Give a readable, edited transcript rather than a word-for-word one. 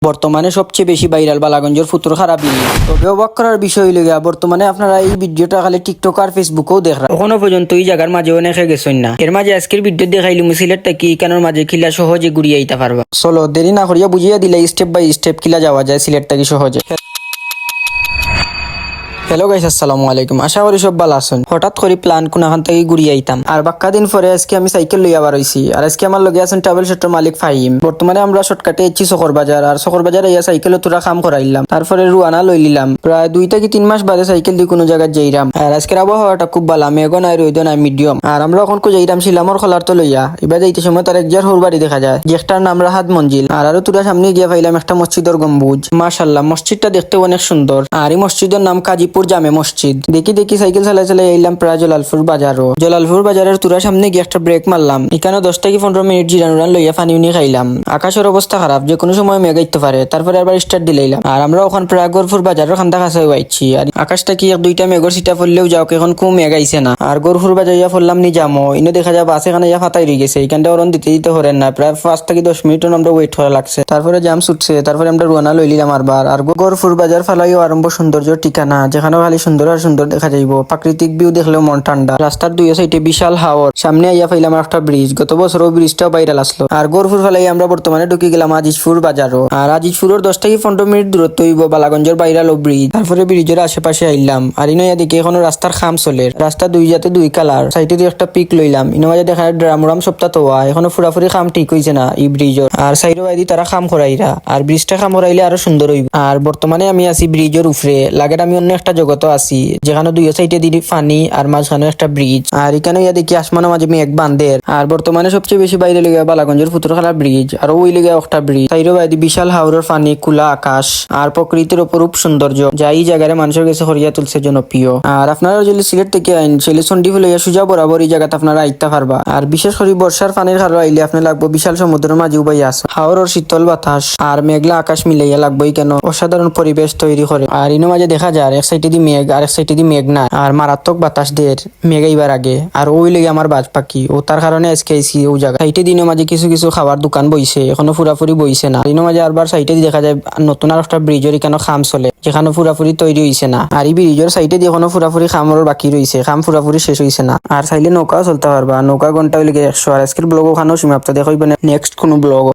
বর্তমানে সবচেয়ে বেশি ভাইরাল বালাগঞ্জের ফুতুর খারাপ ব্রিজ। তবে অবাক করার বিষয় হইল গিয়া বর্তমানে আপনারা এই ভিডিওটা খালি টিকটক আর ফেসবুকেও দেখরা, এখনো পর্যন্ত এই জায়গার মাঝে অনেকে গেছেন না। এর মাঝে আজকের ভিডিও দেখাইলি সিলেট থেকে ইকানোর মাঝে কিলা সহজে ঘুরিয়ে আইতা পারবা। চলো দেরি না করিয়া বুঝিয়ে দিলে স্টেপ বাই স্টেপ কিলা যাওয়া যায় সিলেট থেকে সহজে। হ্যালো গাইস, আসসালামু আলাইকুম। আশা করি সব ভালো আছেন। হঠাৎ করে প্ল্যান কোনখান থেকে ঘুরিয়ে আইতাম, আর বাক্কা দিন পরে আজকে আমি সাইকেল লইয়া বার হইছি। আর আজকে আমার লগে আছেন ট্রাভেল সেক্টর মালিক ফাহিম। বর্তমানে আমরা শর্টকাটে এসেছি শখর বাজার, আর শখর বাজারে ইয়া সাইকেল তোরা কাম করাইলাম, তারপরে রুয়ানা লই নিলাম। প্রায় 2 থেকে 3 মাস বাদে সাইকেল দিয়ে কোনো জায়গায় যাইরাম। আর আজকের আবহাওয়াটা খুব ভালো, মেঘ নাই রোদ নাই মিডিয়াম। আর আমরা এখন যাইরাম শিলামর খোলার তো লইয়া। এবার যাইতে সময় তার একজার হোর বাড়ি দেখা যায়, যেটার নাম রাহাত মঞ্জিল। আর আরো তোরা সামনে গিয়া পাইলাম একটা মসজিদের গম্বুজ। মাশাআল্লাহ, মসজিদটা দেখতে অনেক সুন্দর। আর এই মসজিদের নাম কাজীপুর জামে মসজিদ। দেখি সাইকেল চালাই চালাই এলাম প্রায় জলালপুর বাজারও। জলালপুর বাজারের তুরা সামনে গিয়ে একটা ব্রেক মারলাম। এখানে 10 থেকে 15 মিনিট জিরানুরান লইয়া পানি উনি খাইলাম। আকাশের অবস্থা খারাপ, যে কোনো সময় মেঘাইতে পারে। তারপরে আবার স্টার্ট দিলাম। আর আমরা ওখান প্রায় গরপুর বাজারের খান্তা কাছে আইছি। আর আকাশটা কি 1-2টা মেঘর সিটা পড়লেও যাও, এখন খুব মেঘাইছে না। আর গরপুর বাজার পড়লাম নি যামো, ইনো দেখা যায় বাস এখানে ফাতাই রয়ে গেছে। এখানটা ওরন দিতে হরেন না, প্রায় 5 থেকে 10 মিনিট আমরা ওয়েট করা লাগছে। তারপরে জাম ছুটছে, তারপরে আমরা রুয়ানা লইলাম আরবার। আর গরপুর বাজার ফালাইও আরম্ভ সৌন্দর্য ঠিকানা, যেখানে খালি সুন্দর আর সুন্দর দেখা যাইব। প্রাকৃতিক ভিউ দেখলেও মন ঠান্ডা। রাস্তার 2 সাইডে বিশাল হাওর। সামনে আইয়া পাইলাম একটা ব্রিজ, গত বছরও ব্রিজটাও ভাইরাল আসলো। আর গরপুর ফালাই আমরা বর্তমানে ঢুকে গেলাম আজিজপুর বাজারও। আর আজিজপুরের 10 থেকে 15 মিনিট দূরত্ব হইব বালাগঞ্জের ভাইরাল ও ব্রিজ। তারপরে ব্রিজের আশেপাশে আইলাম। আর ইনয়া দিকে এখনো রাস্তার খাম চলে। রাস্তা 2 জাতে 2 কালার। সাইডে দিয়ে একটা পিক লইলাম। ইনয়া দেখা ড্রামরাম সপ্তাহ তো এখনো পুরাপুরি খাম ঠিক হইছে না এই ব্রিজের। আর সাইডে বাইদি তারা খাম করাইরা। আর ব্রিজটা খাম করাইলে আরো সুন্দর হইব। আর বর্তমানে আমি আছি ব্রিজের উপরে। লাগে আমি অন্য একটা জগতে আছি, যেখানে 2 সাইডে দিয়ে পানি আর মাঝখানে একটা ব্রিজ। আর এখানে ইয়া দেখি আসমানের মাঝে মেঘ বান্ধের। আর বর্তমানে সবচেয়ে বেশি বাইরে লেগে বালাগঞ্জের ফুতুরখালা ব্রিজ। আর ওই লেগে একটা ব্রিজ। সাইডে বাইদি বিশাল হাওরের পানি, খোলা আকাশ আর প্রকৃতির অপরূপ সৌন্দর্য, যা এই জায়গায় মানুষের কাছে হরিয়া তুলছে জনপ্রিয়। আর আপনারা যদি সিলেট থেকে আইন সেলে সন্ডি হলে সুজা বরাবর এই জায়গাতে আপনারা আইতে পারবা। আর বিশেষ করে বর্ষার পানির হার আইলে আপনি লাগবো বিশাল সমুদ্রের মাঝে উবাই আছে। হাওরের শীতল বাতাস আর মেঘলা আকাশ মিলাইয়া লাগবোই কেন অসাধারণ পরিবেশ তৈরি করে। আর ইনো মাঝে দেখা যায় এক সাইডে দি মেঘ আর এক সাইডে দি মেঘ না। আর মারাত্মক বাতাস দের মেঘাইবার আগে। আর ওই লেগে আমার বাজ পাখি ও তার কারণে আজকে আইসি ও জায়গা। সাইটে দিনের মাঝে কিছু খাবার দোকান বইছে, এখনো পুরাপুরি বইছে না। দিনের মাঝে আরবার সাইটে দেখা যায় নতুন আর একটা ব্রিজের এখানে খাম চলে, যেখানে পুরাপুরি তৈরি হইছে না। আর এই ব্রিজের সাইটে দিয়ে এখনো পুরাপুরি খামর বাকি রয়েছে, খাম পুরাপুরি শেষ হইছে না। আর চাইলে নৌকাও চলতে পারবা, নৌকা ঘন্টা হইলে 100। আর আজকের ব্লগ ওখানেও সীমাপ্ত, দেখো নেক্সট কোনো ব্লগ।